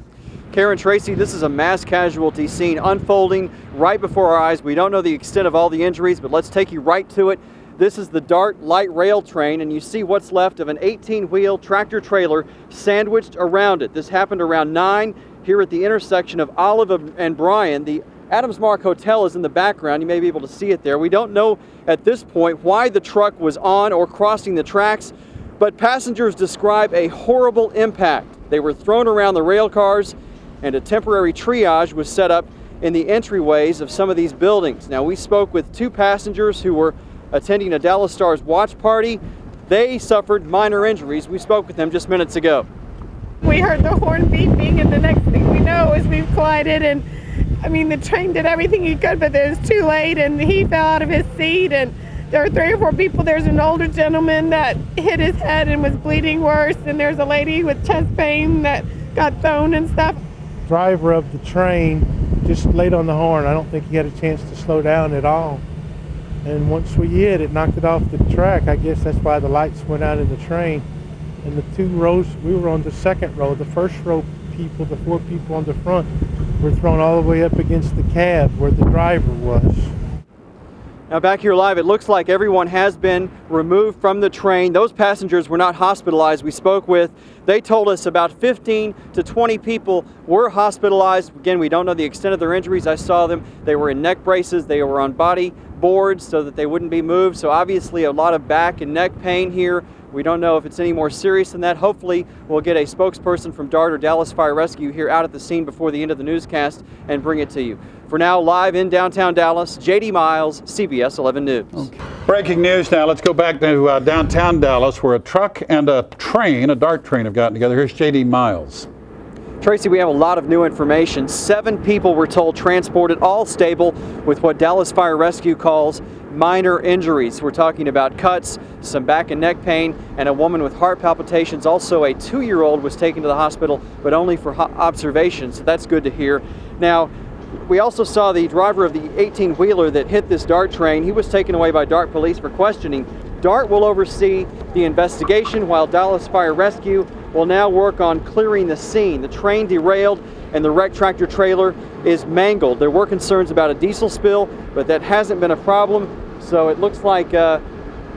Karen, Tracy, this is a mass casualty scene unfolding right before our eyes. We don't know the extent of all the injuries, but let's take you right to it. This is the DART light rail train, and you see what's left of an 18-wheel tractor trailer sandwiched around it. This happened around 9 here at the intersection of Olive and Bryan. The Adams Mark Hotel is in the background. You may be able to see it there. We don't know at this point why the truck was on or crossing the tracks, but passengers describe a horrible impact. They were thrown around the rail cars, and a temporary triage was set up in the entryways of some of these buildings. Now, we spoke with 2 passengers who were attending a Dallas Stars watch party. They suffered minor injuries. We spoke with them just minutes ago. We heard the horn beeping, and the next thing we know is we've collided, and I mean, the train did everything he could, but it was too late, and he fell out of his seat, and there were 3 or 4 people. There's an older gentleman that hit his head and was bleeding worse, and there's a lady with chest pain that got thrown and stuff. Driver of the train just laid on the horn. I don't think he had a chance to slow down at all. And once we hit, it knocked it off the track. I guess that's why the lights went out in the train. And the 2 rows, we were on the second row. The first row people, the 4 people on the front, were thrown all the way up against the cab where the driver was. Now back here live, it looks like everyone has been removed from the train. Those passengers were not hospitalized. We spoke with, they told us about 15 to 20 people were hospitalized. Again, we don't know the extent of their injuries. I saw them. They were in neck braces. They were on body boards so that they wouldn't be moved. So obviously a lot of back and neck pain here. We don't know if it's any more serious than that. Hopefully we'll get a spokesperson from DART or Dallas Fire Rescue here out at the scene before the end of the newscast and bring it to you. For now, live in downtown Dallas, J.D. Miles, CBS 11 News. Okay. Breaking news now. Let's go back to downtown Dallas, where a truck and a train, a DART train, have gotten together. Here's J.D. Miles. Tracy, we have a lot of new information. 7 people were told transported, all stable, with what Dallas Fire Rescue calls minor injuries. We're talking about cuts, some back and neck pain, and a woman with heart palpitations. Also, a 2-year-old was taken to the hospital, but only for observation, so that's good to hear. Now, we also saw the driver of the 18-wheeler that hit this DART train. He was taken away by DART police for questioning. DART will oversee the investigation, while Dallas Fire Rescue will now work on clearing the scene. The train derailed and the wrecked tractor trailer is mangled. There were concerns about a diesel spill, but that hasn't been a problem. So it looks like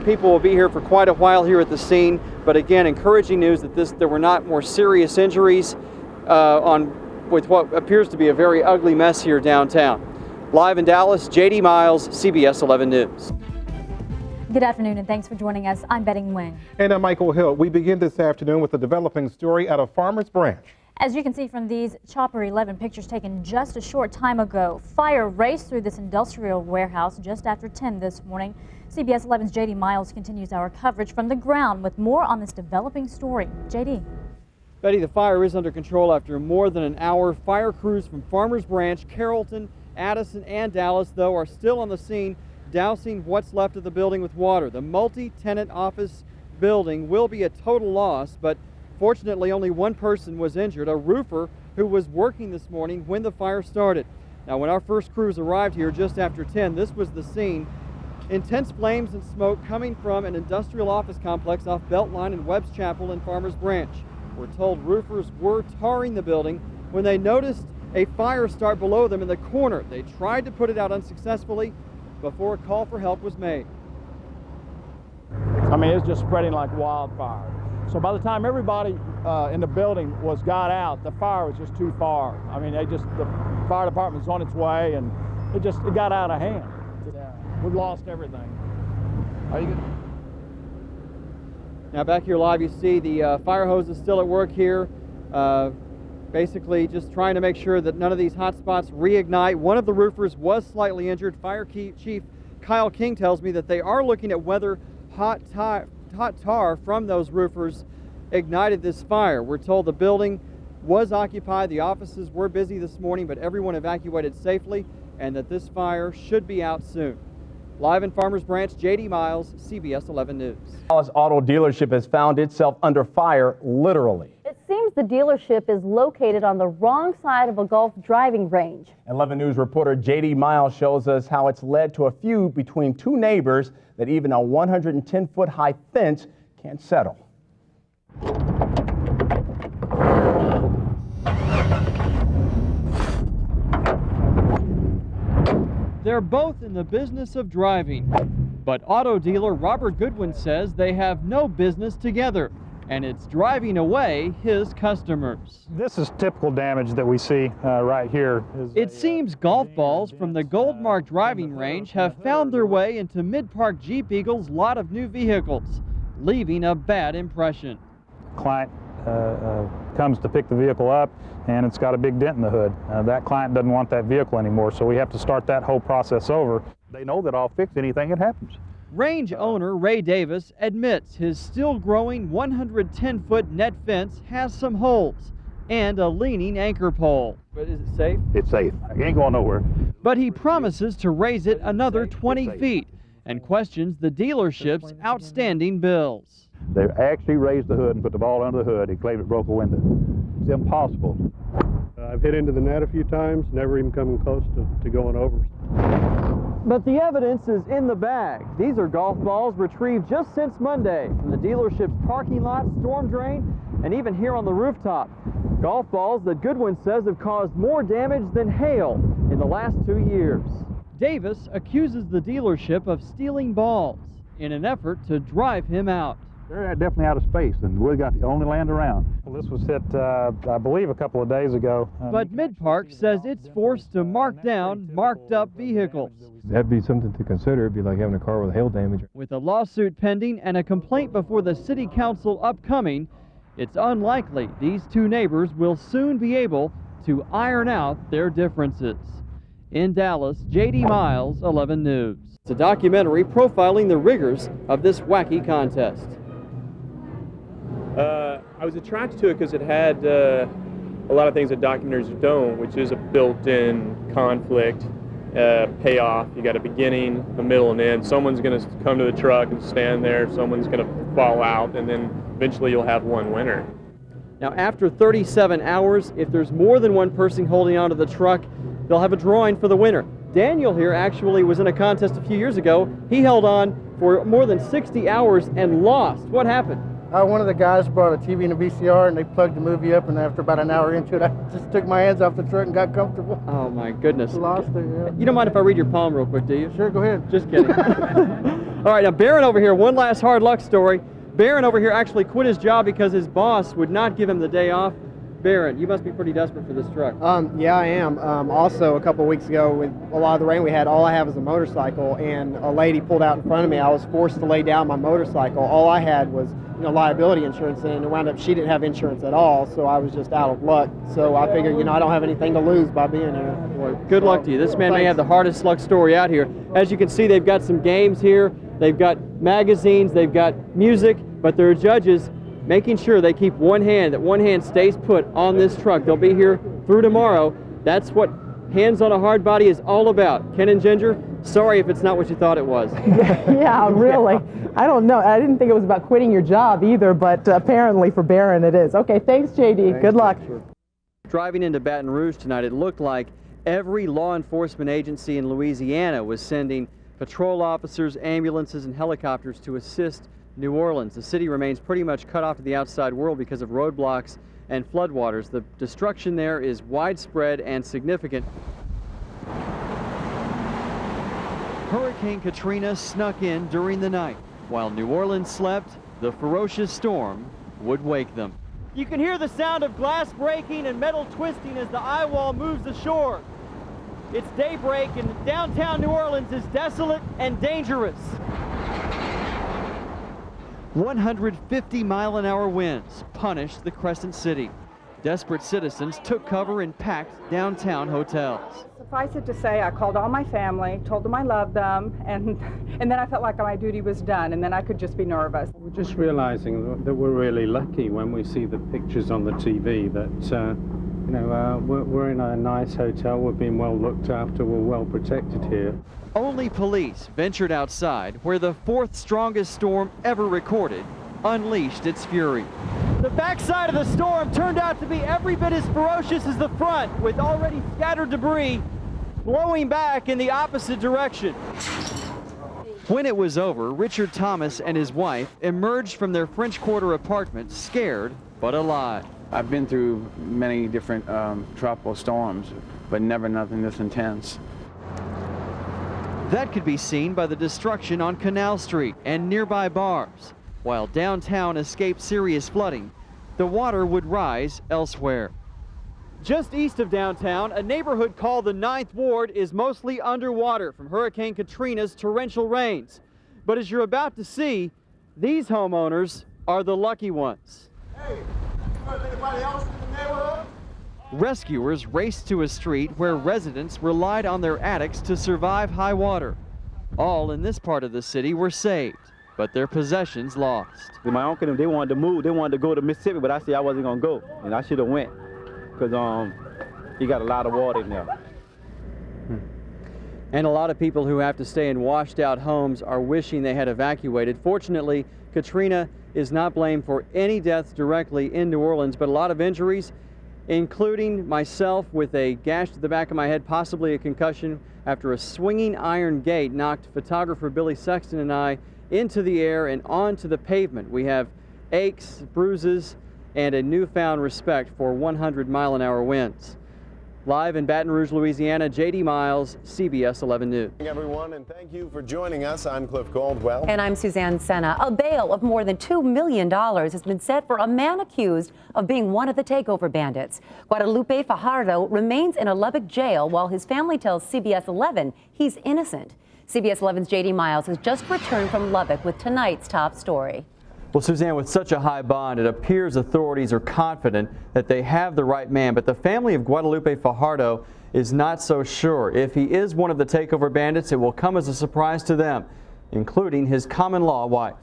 people will be here for quite a while here at the scene. But again, encouraging news that there were not more serious injuries with what appears to be a very ugly mess here downtown. Live in Dallas, JD Miles, CBS 11 News. Good afternoon and thanks for joining us. I'm Betty Nguyen. And I'm Michael Hill. We begin this afternoon with a developing story out of Farmers Branch. As you can see from these Chopper 11 pictures taken just a short time ago, fire raced through this industrial warehouse just after 10 this morning. CBS 11's JD Miles continues our coverage from the ground with more on this developing story. JD. Betty, the fire is under control after more than an hour. Fire crews from Farmers Branch, Carrollton, Addison, and Dallas, though, are still on the scene, dousing what's left of the building with water. The multi-tenant office building will be a total loss, but fortunately only one person was injured, a roofer who was working this morning when the fire started. Now, when our first crews arrived here just after 10, this was the scene. Intense flames and smoke coming from an industrial office complex off Beltline and Webb's Chapel in Farmers Branch. We're told roofers were tarring the building when they noticed a fire start below them in the corner. They tried to put it out unsuccessfully before a call for help was made. I mean, it's just spreading like wildfire. So by the time everybody in the building got out, the fire was just too far. I mean, the fire department was on its way, and it got out of hand. We lost everything. Are you good? Now back here live, you see the fire hose is still at work here, basically just trying to make sure that none of these hot spots reignite. One of the roofers was slightly injured. Fire Chief Kyle King tells me that they are looking at whether hot tar from those roofers ignited this fire. We're told the building was occupied, the offices were busy this morning, but everyone evacuated safely, and that this fire should be out soon. Live in Farmers Branch, JD Miles, CBS 11 News. Dallas Auto Dealership has found itself under fire, literally. It seems the dealership is located on the wrong side of a golf driving range. 11 News reporter JD Miles shows us how it's led to a feud between 2 neighbors that even a 110-foot high fence can't settle. They're both in the business of driving, but auto dealer Robert Goodwin says they have no business together, and it's driving away his customers. This is typical damage that we see right here. It seems golf balls from the Goldmark driving range have found their way into Mid-Park Jeep Eagle's lot of new vehicles, leaving a bad impression. Client comes to pick the vehicle up, and it's got a big dent in the hood. That client doesn't want that vehicle anymore, so we have to start that whole process over. They know that I'll fix anything that happens. Range owner Ray Davis admits his still growing 110-foot net fence has some holes and a leaning anchor pole. But is it safe? It's safe. It ain't going nowhere. But he promises to raise it another 20 feet and questions the dealership's outstanding bills. They actually raised the hood and put the ball under the hood and claimed it broke a window. It's impossible. I've hit into the net a few times, never even coming close to going over. But the evidence is in the bag. These are golf balls retrieved just since Monday from the dealership's parking lot, storm drain, and even here on the rooftop. Golf balls that Goodwin says have caused more damage than hail in the last 2 years. Davis accuses the dealership of stealing balls in an effort to drive him out. They're definitely out of space, and we got the only land around. Well, this was hit, I believe, a couple of days ago. But Mid-Park says it's forced to mark down marked-up vehicles. That'd be something to consider. It'd be like having a car with hail damage. With a lawsuit pending and a complaint before the city council upcoming, it's unlikely these 2 neighbors will soon be able to iron out their differences. In Dallas, JD Miles, 11 News. It's a documentary profiling the rigors of this wacky contest. I was attracted to it because it had a lot of things that documentaries don't, which is a built-in conflict, payoff. You got a beginning, a middle, and end. Someone's going to come to the truck and stand there. Someone's going to fall out, and then eventually you'll have one winner. Now, after 37 hours, if there's more than one person holding onto the truck, they'll have a drawing for the winner. Daniel here actually was in a contest a few years ago. He held on for more than 60 hours and lost. What happened? One of the guys brought a TV and a VCR, and they plugged the movie up, and after about an hour into it, I just took my hands off the truck and got comfortable. Oh, my goodness. Lost it, yeah. You don't mind if I read your palm real quick, do you? Sure, go ahead. Just kidding. All right, now Barron over here, one last hard luck story. Barron over here actually quit his job because his boss would not give him the day off. Barron, you must be pretty desperate for this truck. Yeah, I am. Also, a couple of weeks ago, with a lot of the rain we had, all I have is a motorcycle, and a lady pulled out in front of me. I was forced to lay down my motorcycle. All I had was, liability insurance, and it wound up she didn't have insurance at all, so I was just out of luck. So I figured, I don't have anything to lose by being here. Well, good luck to you. This man may have the hardest luck story out here. As you can see, they've got some games here. They've got magazines. They've got music, but there are judges making sure they keep that one hand stays put on this truck. They'll be here through tomorrow. That's what Hands on a Hard Body is all about. Ken and Ginger, sorry if it's not what you thought it was. Yeah, really. I don't know. I didn't think it was about quitting your job either, but apparently for Barron it is. Okay, thanks, JD. Thanks, good luck. Driving into Baton Rouge tonight, it looked like every law enforcement agency in Louisiana was sending patrol officers, ambulances, and helicopters to assist New Orleans. The city remains pretty much cut off to the outside world because of roadblocks and floodwaters. The destruction there is widespread and significant. Hurricane Katrina snuck in during the night. While New Orleans slept, the ferocious storm would wake them. You can hear the sound of glass breaking and metal twisting as the eye wall moves ashore. It's daybreak and downtown New Orleans is desolate and dangerous. 150-mile-an-hour winds punished the Crescent City. Desperate citizens took cover in packed downtown hotels. Suffice it to say, I called all my family, told them I loved them, and then I felt like my duty was done, and then I could just be nervous. We're just realizing that we're really lucky when we see the pictures on the TV that, we're in a nice hotel, we're being well looked after, we're well protected here. Only police ventured outside where the fourth strongest storm ever recorded unleashed its fury. The backside of the storm turned out to be every bit as ferocious as the front, with already scattered debris blowing back in the opposite direction. When it was over, Richard Thomas and his wife emerged from their French Quarter apartment scared but alive. I've been through many different tropical storms, but never nothing this intense. That could be seen by the destruction on Canal Street and nearby bars. While downtown escaped serious flooding, the water would rise elsewhere. Just east of downtown, a neighborhood called the 9th Ward is mostly underwater from Hurricane Katrina's torrential rains. But as you're about to see, these homeowners are the lucky ones. Hey, anybody else in the neighborhood? Rescuers raced to a street where residents relied on their attics to survive high water. All in this part of the city were saved, but their possessions lost. My uncle and them, they wanted to move. They wanted to go to Mississippi, but I said I wasn't going to go, and I should have went because you got a lot of water in there. And a lot of people who have to stay in washed out homes are wishing they had evacuated. Fortunately, Katrina is not blamed for any deaths directly in New Orleans, but a lot of injuries, including myself with a gash to the back of my head, possibly a concussion after a swinging iron gate knocked photographer Billy Sexton and I into the air and onto the pavement. We have aches, bruises, and a newfound respect for 100-mile-an-hour winds. Live in Baton Rouge, Louisiana, J.D. Miles, CBS 11 News. Everyone, and thank you for joining us. I'm Cliff Caldwell. And I'm Suzanne Senna. A bail of more than $2 million has been set for a man accused of being one of the takeover bandits. Guadalupe Fajardo remains in a Lubbock jail while his family tells CBS 11 he's innocent. CBS 11's J.D. Miles has just returned from Lubbock with tonight's top story. Well, Suzanne, with such a high bond, it appears authorities are confident that they have the right man, but the family of Guadalupe Fajardo is not so sure. If he is one of the takeover bandits, it will come as a surprise to them, including his common-law wife.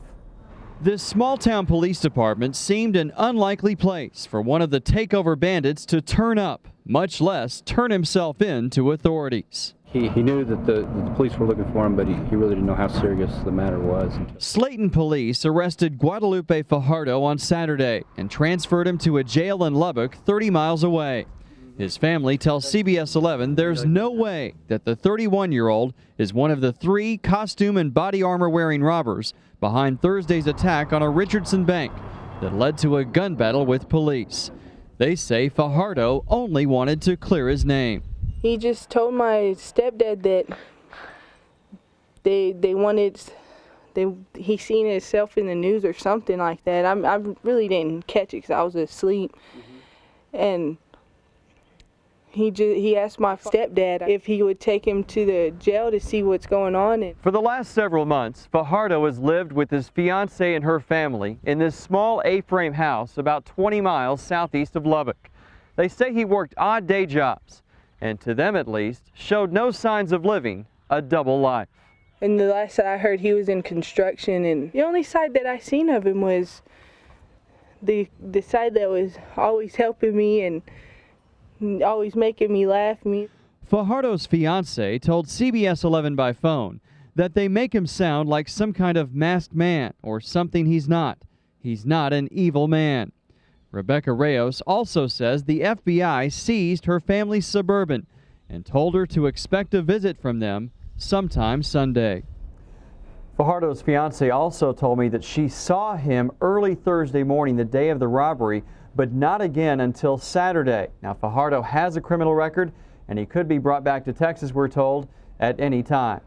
This small-town police department seemed an unlikely place for one of the takeover bandits to turn up, much less turn himself in to authorities. He knew that the police were looking for him, but he really didn't know how serious the matter was. Slayton police arrested Guadalupe Fajardo on Saturday and transferred him to a jail in Lubbock 30 miles away. His family tells CBS11 there's no way that the 31-year-old is one of the 3 costume and body armor wearing robbers behind Thursday's attack on a Richardson bank that led to a gun battle with police. They say Fajardo only wanted to clear his name. He just told my stepdad that he seen himself in the news or something like that. I really didn't catch it because I was asleep. And he asked my stepdad if he would take him to the jail to see what's going on. For the last several months, Fajardo has lived with his fiancée and her family in this small A-frame house about 20 miles southeast of Lubbock. They say he worked odd day jobs, and to them at least, showed no signs of living a double life. And the last that I heard, he was in construction, and the only side that I seen of him was the side that was always helping me and always making me laugh. Fajardo's fiancée told CBS11 by phone that they make him sound like some kind of masked man or something he's not. He's not an evil man. Rebecca Reyes also says the FBI seized her family's Suburban and told her to expect a visit from them sometime Sunday. Fajardo's fiancée also told me that she saw him early Thursday morning, the day of the robbery, but not again until Saturday. Now, Fajardo has a criminal record, and he could be brought back to Texas, we're told, at any time.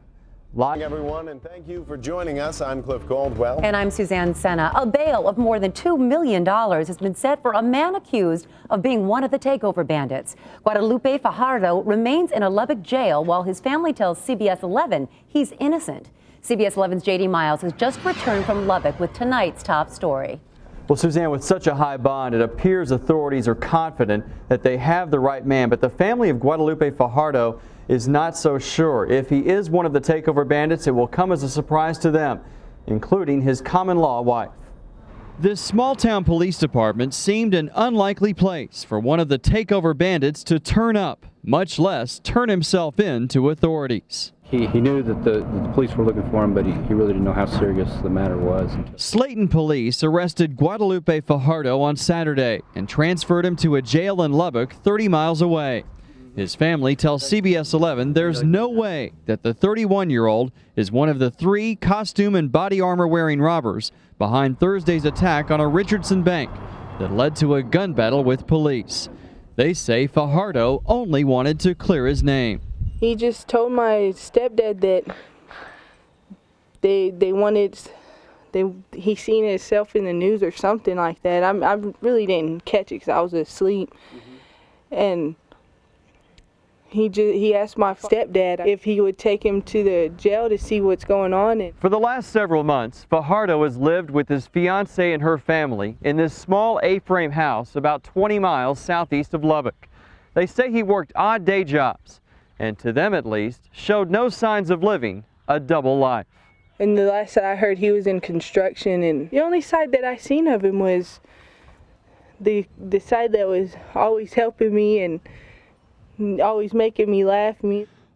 Live, everyone, and thank you for joining us. I'm Cliff Caldwell. And I'm Suzanne Senna. A bail of more than $2 million has been set for a man accused of being one of the takeover bandits. Guadalupe Fajardo remains in a Lubbock jail while his family tells CBS 11 he's innocent. CBS 11's J.D. Miles has just returned from Lubbock with tonight's top story. Well, Suzanne, with such a high bond, it appears authorities are confident that they have the right man, but the family of Guadalupe Fajardo is not so sure. If he is one of the takeover bandits, it will come as a surprise to them, including his common-law wife. This small-town police department seemed an unlikely place for one of the takeover bandits to turn up, much less turn himself in to authorities. He knew that the police were looking for him, but he really didn't know how serious the matter was. Slayton police arrested Guadalupe Fajardo on Saturday and transferred him to a jail in Lubbock 30 miles away. His family tells CBS11 there's no way that the 31-year-old is one of the 3 costume and body armor wearing robbers behind Thursday's attack on a Richardson bank that led to a gun battle with police. They say Fajardo only wanted to clear his name. He just told my stepdad that he seen himself in the news or something like that. I really didn't catch it because I was asleep. And he asked my stepdad if he would take him to the jail to see what's going on. For the last several months, Fajardo has lived with his fiancée and her family in this small A-frame house about 20 miles southeast of Lubbock. They say he worked odd day jobs, and to them at least, showed no signs of living a double life. And the last that I heard, he was in construction, and the only side that I seen of him was the side that was always helping me and always making me laugh.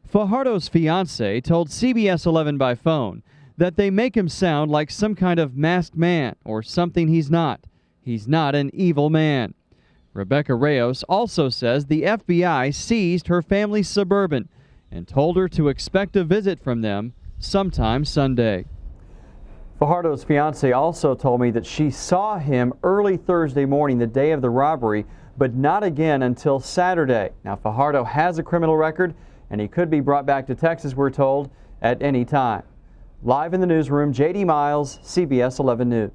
Fajardo's fiancée told CBS 11 by phone that they make him sound like some kind of masked man or something he's not. He's not an evil man. Rebecca Reyes also says the FBI seized her family's Suburban and told her to expect a visit from them sometime Sunday. Fajardo's fiancée also told me that she saw him early Thursday morning, the day of the robbery, but not again until Saturday. Now, Fajardo has a criminal record, and he could be brought back to Texas, we're told, at any time. Live in the newsroom, J.D. Miles, CBS 11 News.